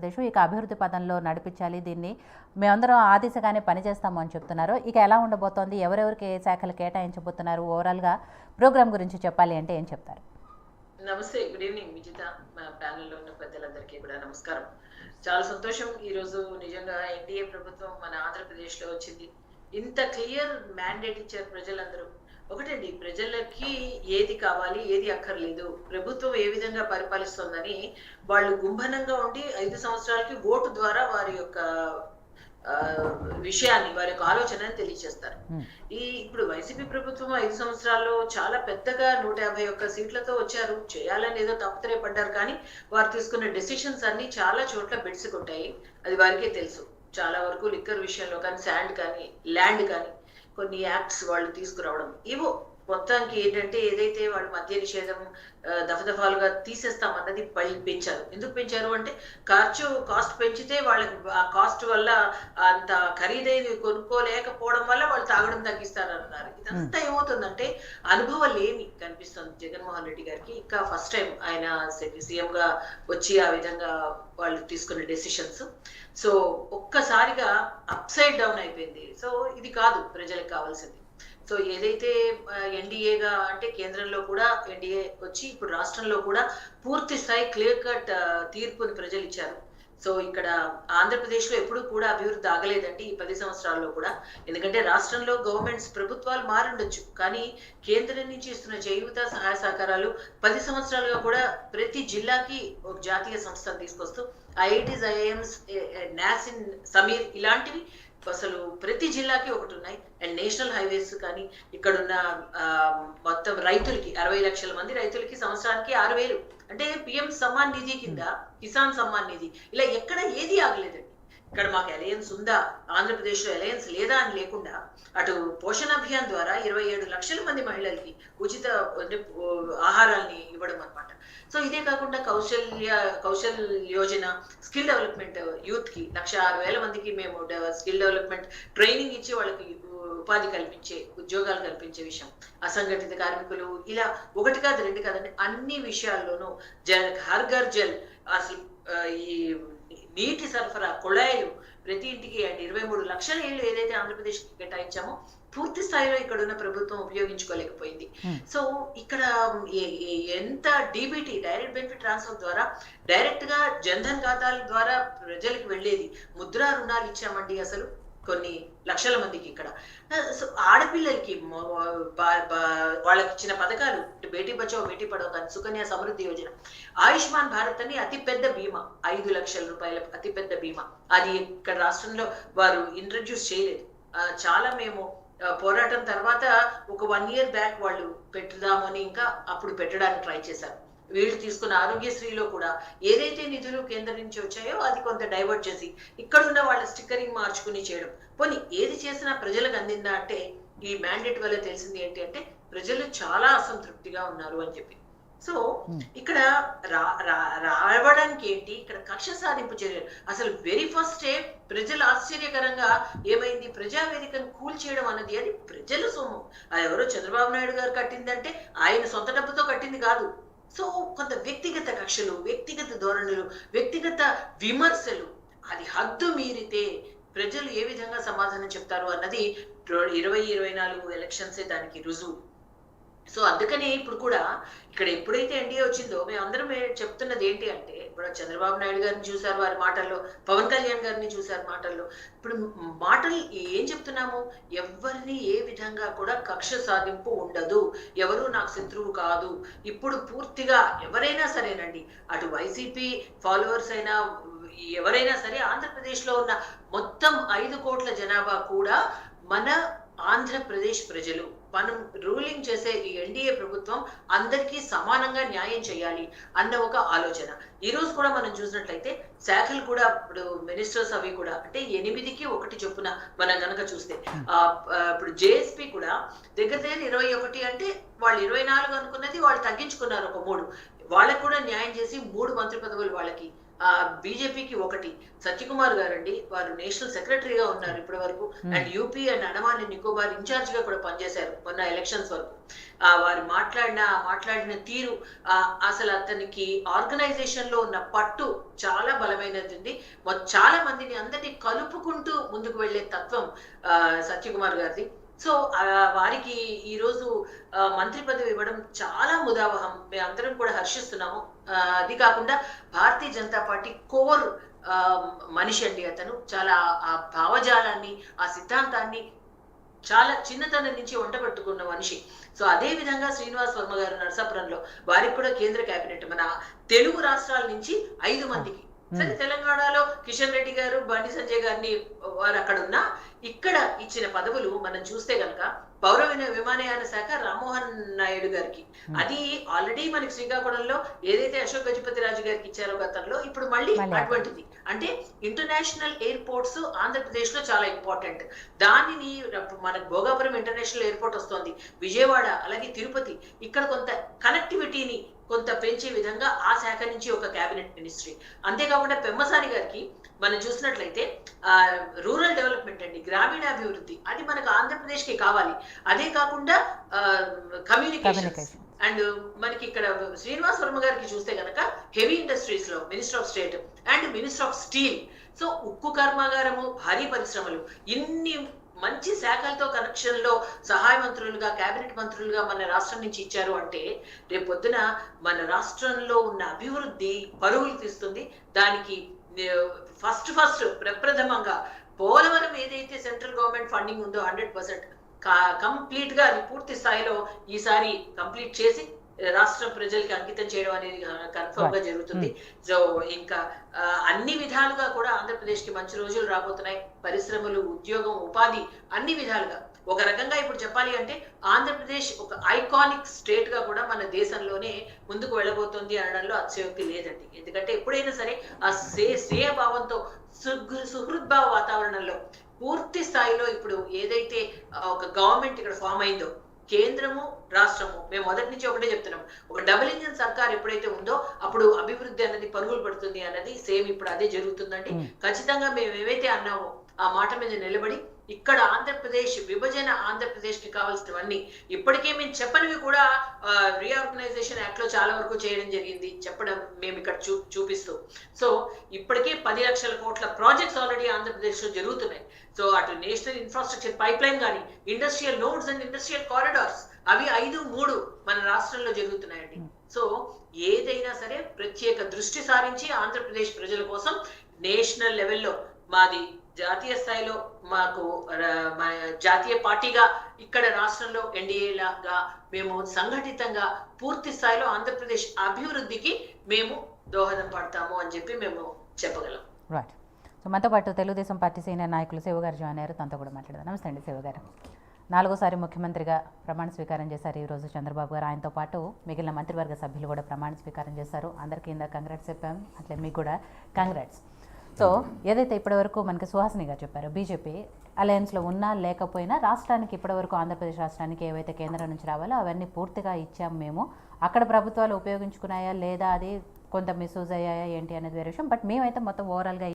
ఆంధ్రప్రదేశ్ ఇక అభివృద్ధి పదంలో నడిపించాలి, దీన్ని మేమందరం ఆ దిశగానే పనిచేస్తాము అని చెప్తున్నారు. ఇక ఎలా ఉండబోతోంది, ఎవరెవరికి ఏ శాఖలు కేటాయించబోతున్నారు, ఓవరాల్గా ప్రోగ్రామ్ గురించి చెప్పాలి అంటే ఏం చెప్తారు? నమస్తే, గుడ్ ఈవినింగ్ విజిత. మా ప్యానెల్లో ఉన్న పెద్దలందరికీ కూడా నమస్కారం. చాలా సంతోషం, ఈరోజు నిజంగా ఎన్డీఏ ప్రభుత్వం మన ఆంధ్రప్రదేశ్లో వచ్చింది. ఇంత క్లియర్ మ్యాండేట్ ఇచ్చారు ప్రజలందరూ. ఒకటండి, ప్రజలకి ఏది కావాలి ఏది అక్కర్లేదు, ప్రభుత్వం ఏ విధంగా పరిపాలిస్తోందని వాళ్ళు గుంభనంగా ఉండి 5 సంవత్సరాలకి ఓటు ద్వారా వారి యొక్క విషయాన్ని, వారి యొక్క ఆలోచనని తెలియజేస్తారు. ఇప్పుడు వైసీపీ ప్రభుత్వం 5 సంవత్సరాల్లో చాలా పెద్దగా 151 సీట్లతో వచ్చారు. చేయాలని ఏదో తప్పుతరే కానీ వారు తీసుకున్న డెసిషన్స్ అన్ని చాలా చోట్ల బెడ్స్ కొట్టాయి. అది వారికే తెలుసు. చాలా వరకు లిక్కర్ విషయంలో కానీ, శాండ్ కానీ, ల్యాండ్ కానీ, కొన్ని యాక్ట్స్ వాళ్ళు తీసుకురావడం, ఇవో మొత్తానికి ఏంటంటే ఏదైతే వాళ్ళు మద్య నిషేధం దఫదఫాలుగా తీసేస్తామన్నది పెంచారు. ఎందుకు పెంచారు అంటే కాస్ట్ పెంచితే వాళ్ళకి ఆ కాస్ట్ వల్ల అంత ఖరీదైనవి కొనుక్కోలేకపోవడం వల్ల వాళ్ళు తాగడం తగ్గిస్తారన్నారు. ఇదంతా ఏమవుతుందంటే అనుభవం లేని కనిపిస్తుంది జగన్మోహన్ రెడ్డి గారికి. ఇంకా ఫస్ట్ టైం ఆయన సీఎం గా వచ్చి ఆ విధంగా వాళ్ళు తీసుకున్న డెసిషన్స్ సో ఒక్కసారిగా అప్సైడ్ డౌన్ అయిపోయింది. సో ఇది కాదు ప్రజలకు కావాల్సింది. సో ఏదైతే ఎన్డీఏగా అంటే కేంద్రంలో కూడా ఎన్డీఏ వచ్చి ఇప్పుడు రాష్ట్రంలో కూడా పూర్తి స్థాయి క్లియర్ కట్ తీర్పుని ప్రజలు ఇచ్చారు. సో ఇక్కడ ఆంధ్రప్రదేశ్లో ఎప్పుడు కూడా అభివృద్ధి ఆగలేదండి ఈ 10 సంవత్సరాల్లో కూడా. ఎందుకంటే రాష్ట్రంలో గవర్నమెంట్స్ ప్రభుత్వాలు మారుండొచ్చు, కానీ కేంద్రం నుంచి ఇస్తున్న చేయూత సహాయ సహకారాలు 10 సంవత్సరాలుగా కూడా ప్రతి జిల్లాకి ఒక జాతీయ సంస్థను తీసుకొస్తూ ఐఐటీస్, ఐఐఎంస్, నాసిన్, సమీర్ ఇలాంటివి అసలు ప్రతి జిల్లాకి ఒకటి ఉన్నాయి. అండ్ నేషనల్ హైవేస్ కానీ ఇక్కడున్న మొత్తం రైతులకి 60 లక్షల మంది రైతులకి సంవత్సరానికి 6,000 అంటే పిఎం సమ్మాన్ నిధి కింద, కిసాన్ సమ్మాన్ నిధి, ఇలా ఎక్కడ ఏది ఆగలేదండి. ఇక్కడ మాకు అలయన్స్ ఉందా, ఆంధ్రప్రదేశ్లో అలయన్స్ లేదా అని లేకుండా అటు పోషణ అభియాన్ ద్వారా 27 లక్షల మంది మహిళలకి ఉచిత ఆహారాన్ని ఇవ్వడం అనమాట. సో ఇదే కాకుండా Kaushal Yojana, skill development, youth కి 1,06,000 మందికి మేము స్కిల్ డెవలప్మెంట్ ట్రైనింగ్ ఇచ్చి వాళ్ళకి ఉపాధి కల్పించే, ఉద్యోగాలు కల్పించే విషయం, అసంఘటిత కార్మికులు, ఇలా ఒకటి కాదు రెండు కాదండి, అన్ని విషయాల్లోనూ హర్ ఘర్ జల్, అసలు ఈ నీటి సరఫరా కుళాయిలు ప్రతి ఇంటికి అండ్ 23 లక్షల ఇళ్ళు ఏదైతే ఆంధ్రప్రదేశ్కి కేటాయించామో పూర్తి స్థాయిలో ఇక్కడ ఉన్న ప్రభుత్వం ఉపయోగించుకోలేకపోయింది. సో ఇక్కడ ఎంత డీబీటీ, డైరెక్ట్ బెనిఫిట్ ట్రాన్స్ఫర్ ద్వారా డైరెక్ట్ గా జన్ధన్ ఖాతాల ద్వారా ప్రజలకు వెళ్ళేది. ముద్రా రుణాలు ఇచ్చామండి అసలు కొన్ని లక్షల మందికి ఇక్కడ. సో ఆడపిల్లలకి వాళ్ళకి ఇచ్చిన పథకాలు, బేటీ బచావో బేటీ పడావో కానీ, సుకన్య సమృద్ధి యోజన, ఆయుష్మాన్ భారత్ అని అతిపెద్ద బీమా, 5 లక్షల రూపాయల అతిపెద్ద బీమా, అది ఇక్కడ రాష్ట్రంలో వారు ఇంట్రడ్యూస్ చేయలేదు. చాలా మేము పోరాటం తర్వాత ఒక 1 year బ్యాక్ వాళ్ళు పెట్టుదామని ఇంకా అప్పుడు పెట్టడానికి ట్రై చేశారు. వీళ్ళు తీసుకున్న ఆరోగ్యశ్రీలో కూడా ఏదైతే నిధులు కేంద్రం నుంచి వచ్చాయో అది కొంత డైవర్ట్ చేసి ఇక్కడున్న వాళ్ళ స్టిక్కరింగ్ మార్చుకుని చేయడం. పోనీ ఏది చేసినా ప్రజలకు అందిందా అంటే ఈ మ్యాండేట్ వల్ల తెలిసింది ఏంటి అంటే ప్రజలు చాలా అసంతృప్తిగా ఉన్నారు అని చెప్పి. సో ఇక్కడ రావడానికి ఏంటి, ఇక్కడ కక్ష సాధింపు చర్యలు. అసలు వెరీ ఫస్ట్ స్టెప్ ప్రజలు ఆశ్చర్యకరంగా ఏమైంది, ప్రజావేదికను కూల్చేయడం అన్నది అది ప్రజల సొమ్ము. అది ఎవరో చంద్రబాబు నాయుడు గారు కట్టిందంటే ఆయన సొంత డబ్బుతో కట్టింది కాదు. సో కొంత వ్యక్తిగత కక్షలు, వ్యక్తిగత ధోరణులు, వ్యక్తిగత విమర్శలు, అది హద్దు మీరితే ప్రజలు ఏ విధంగా సమాధానం చెప్తారు అన్నది 2024 ఎలక్షన్సే దానికి రుజువు. సో అందుకని ఇప్పుడు కూడా ఇక్కడ ఎప్పుడైతే ఎన్డీఏ వచ్చిందో మేమందరం చెప్తున్నది ఏంటి అంటే, ఇప్పుడు చంద్రబాబు నాయుడు గారిని చూసారు వారి మాటల్లో, పవన్ కళ్యాణ్ గారిని చూసారు మాటల్లో. ఇప్పుడు మాటలు ఏం చెప్తున్నాము, ఎవరిని ఏ విధంగా కూడా కక్ష సాధింపు ఉండదు, ఎవరు నాకు శత్రువు కాదు. ఇప్పుడు పూర్తిగా ఎవరైనా సరేనండి, అటు వైసీపీ ఫాలోవర్స్ అయినా ఎవరైనా సరే, ఆంధ్రప్రదేశ్లో ఉన్న మొత్తం 5 కోట్ల జనాభా కూడా మన ఆంధ్రప్రదేశ్ ప్రజలు. మనం రూలింగ్ చేసే ఈ ఎన్డీఏ ప్రభుత్వం అందరికీ సమానంగా న్యాయం చేయాలి అన్న ఒక ఆలోచన. ఈ రోజు కూడా మనం చూసినట్లయితే శాఖలు కూడా ఇప్పుడు మినిస్టర్స్ అవి కూడా అంటే 8కి 1 చొప్పున మనం కనుక చూస్తే, ఇప్పుడు జేఎస్పీ కూడా దగ్గర 21 అంటే వాళ్ళు 24 అనుకున్నది వాళ్ళు తగ్గించుకున్నారు ఒక 3. వాళ్ళకు కూడా న్యాయం చేసి 3 మంత్రి పదవులు వాళ్ళకి బీజేపీకి ఒకటి. సత్యకుమార్ గారండి, వారు నేషనల్ సెక్రటరీగా ఉన్నారు ఇప్పటి వరకు. And UP and Andaman and Nicobar incharge గా కూడా పనిచేశారు మొన్న ఎలక్షన్స్ వరకు. వారు మాట్లాడిన తీరు, అసలు అతనికి ఆర్గనైజేషన్ లో ఉన్న పట్టు చాలా బలమైనది ఉంది. చాలా మందిని అందరినీ కలుపుకుంటూ ముందుకు వెళ్లే తత్వం సత్యకుమార్ గారిది. సో వారికి ఈ రోజు మంత్రి పదవి ఇవ్వడం చాలా ముదావహం. మేమందరం కూడా హర్షిస్తున్నాము. అది కాకుండా భారతీయ జనతా పార్టీ కోర్ మనిషి అండి అతను. చాలా ఆ భావజాలాన్ని, ఆ సిద్ధాంతాన్ని చాలా చిన్నతనం నుంచి వంటబట్టుకున్న మనిషి. సో అదే విధంగా శ్రీనివాస్ వర్మ గారు నరసాపురంలో, వారికి కూడా కేంద్ర కేబినెట్. మన తెలుగు రాష్ట్రాల నుంచి 5 మందికి. సరే, తెలంగాణలో కిషన్ రెడ్డి గారు, బండి సంజయ్ గారిని వారు అక్కడ ఉన్నా, ఇక్కడ ఇచ్చిన పదవులు మనం చూస్తే గనక పౌర విమానయాన శాఖ రామ్మోహన్ నాయుడు గారికి, అది ఆల్రెడీ మనకి శ్రీకాకుళంలో ఏదైతే అశోక్ గజపతి రాజు గారికి ఇచ్చారో గతంలో, ఇప్పుడు మళ్ళీ అటువంటిది. అంటే ఇంటర్నేషనల్ ఎయిర్పోర్ట్స్ ఆంధ్రప్రదేశ్ లో చాలా ఇంపార్టెంట్. దానిని మనకు భోగాపురం ఇంటర్నేషనల్ ఎయిర్పోర్ట్ వస్తుంది, విజయవాడ, అలాగే తిరుపతి, ఇక్కడ కొంత కనెక్టివిటీని కొంత పెంచే విధంగా ఆ శాఖ నుంచి ఒక కేబినెట్ మినిస్ట్రీ. అంతేకాకుండా పెమ్మసాని గారికి మనం చూసినట్లయితే రూరల్ డెవలప్మెంట్ అండి, గ్రామీణాభివృద్ధి, అది మనకు ఆంధ్రప్రదేశ్ కి కావాలి. అదే కాకుండా కమ్యూనికేషన్. అండ్ మనకి ఇక్కడ శ్రీనివాస్ వర్మ గారికి చూస్తే గనక హెవీ ఇండస్ట్రీస్ లో minister of state and minister of steel. So ఉక్కు కర్మాగారము, భారీ పరిశ్రమలు, ఇన్ని మంచి శాఖలతో కనెక్షన్ లో సహాయ మంత్రులుగా, కేబినెట్ మంత్రులుగా మన రాష్ట్రం నుంచి ఇచ్చారు అంటే, రేపొద్దున మన రాష్ట్రంలో ఉన్న అభివృద్ధి పరుగులు తీస్తుంది. దానికి ఫస్ట్ ప్రప్రథమంగా పోలవరం ఏదైతే సెంట్రల్ గవర్నమెంట్ ఫండింగ్ ఉందో 100% కంప్లీట్ గా అది పూర్తి స్థాయిలో ఈసారి కంప్లీట్ చేసి రాష్ట్ర ప్రజలకి అంకితం చేయడం అనేది కన్ఫర్మ్ గా జరుగుతుంది. సో ఇంకా అన్ని విధాలుగా కూడా ఆంధ్రప్రదేశ్ కి మంచి రోజులు రాబోతున్నాయి. పరిశ్రమలు, ఉద్యోగం, ఉపాధి, అన్ని విధాలుగా. ఒక రకంగా ఇప్పుడు చెప్పాలి అంటే ఆంధ్రప్రదేశ్ ఒక ఐకానిక్ స్టేట్ గా కూడా మన దేశంలోనే ముందుకు వెళ్ళబోతుంది అనడంలో అతిశయోక్తి లేదండి. ఎందుకంటే ఎప్పుడైనా సరే ఆ శ్రేయభావంతో, సుహృద్భావ వాతావరణంలో పూర్తి స్థాయిలో ఇప్పుడు ఏదైతే ఒక గవర్నమెంట్ ఇక్కడ ఫామ్ అయిందో, కేంద్రము రాష్ట్రము, మేము మొదటి నుంచి ఒకటే చెప్తున్నాం, ఒక డబుల్ ఇంజిన్ సర్కార్ ఎప్పుడైతే ఉందో అప్పుడు అభివృద్ధి అన్నది పరుగులు పడుతుంది అన్నది సేమ్ ఇప్పుడు అదే జరుగుతుందండి. ఖచ్చితంగా మేము ఏవైతే అన్నామో ఆ మాట మీద నిలబడి ఇక్కడ ఆంధ్రప్రదేశ్ విభజన, ఆంధ్రప్రదేశ్ కి కావాల్సినవన్నీ ఇప్పటికే మేము చెప్పనివి కూడా రీఆర్గనైజేషన్ యాక్ట్ లో చాలా వరకు చేయడం జరిగింది, చెప్పడం మేము ఇక్కడ చూపిస్తూ. సో ఇప్పటికే 10 లక్షల కోట్ల ప్రాజెక్ట్స్ ఆల్రెడీ ఆంధ్రప్రదేశ్ లో జరుగుతున్నాయి. సో అటు నేషనల్ ఇన్ఫ్రాస్ట్రక్చర్ పైప్ లైన్ కానీ, industrial nodes and industrial corridors, అవి 5-3 మన రాష్ట్రంలో జరుగుతున్నాయండి. సో ఏదైనా సరే ప్రత్యేక దృష్టి సారించి ఆంధ్రప్రదేశ్ ప్రజల కోసం నేషనల్ లెవెల్లో మాది జాతీయ స్థాయిలో మాకు జాతీయ పార్టీగా ఇక్కడ రాష్ట్రంలో ఎన్డీఏ లాగా మేము సంఘటితంగా పూర్తి స్థాయిలో ఆంధ్రప్రదేశ్ అభివృద్ధికి మేము దోహదం పడతాము అని చెప్పి మేము చెప్పగలం. రైట్. సో మనతో పాటు తెలుగుదేశం పార్టీ సీనియర్ నాయకులు శివ గారు జాయిన్ అయ్యారు, తనతో కూడా మాట్లాడదాం. నమస్తే అండి శివ గారు. 4వ ముఖ్యమంత్రిగా ప్రమాణ స్వీకారం చేశారు ఈరోజు చంద్రబాబు గారు. ఆయనతో పాటు మిగిలిన మంత్రివర్గ సభ్యులు కూడా ప్రమాణ స్వీకారం చేశారు. అందరికీ ఇందాక కంగ్రాట్స్ చెప్పాం, అట్లే మీకు కూడా కంగ్రాట్స్. సో ఏదైతే ఇప్పటివరకు మనకి సుహాసిని గారు చెప్పారో, బీజేపీ అలయన్స్లో ఉన్నా లేకపోయినా రాష్ట్రానికి ఇప్పటివరకు ఆంధ్రప్రదేశ్ రాష్ట్రానికి ఏవైతే కేంద్రం నుంచి రావాలో అవన్నీ పూర్తిగా ఇచ్చాం మేము. అక్కడ ప్రభుత్వాలు ఉపయోగించుకున్నాయా లేదా, అది కొంత మిస్యూజ్ అయ్యాయా ఏంటి అనేది వేరే విషయం. బట్ మేమైతే మొత్తం ఓవరాల్గా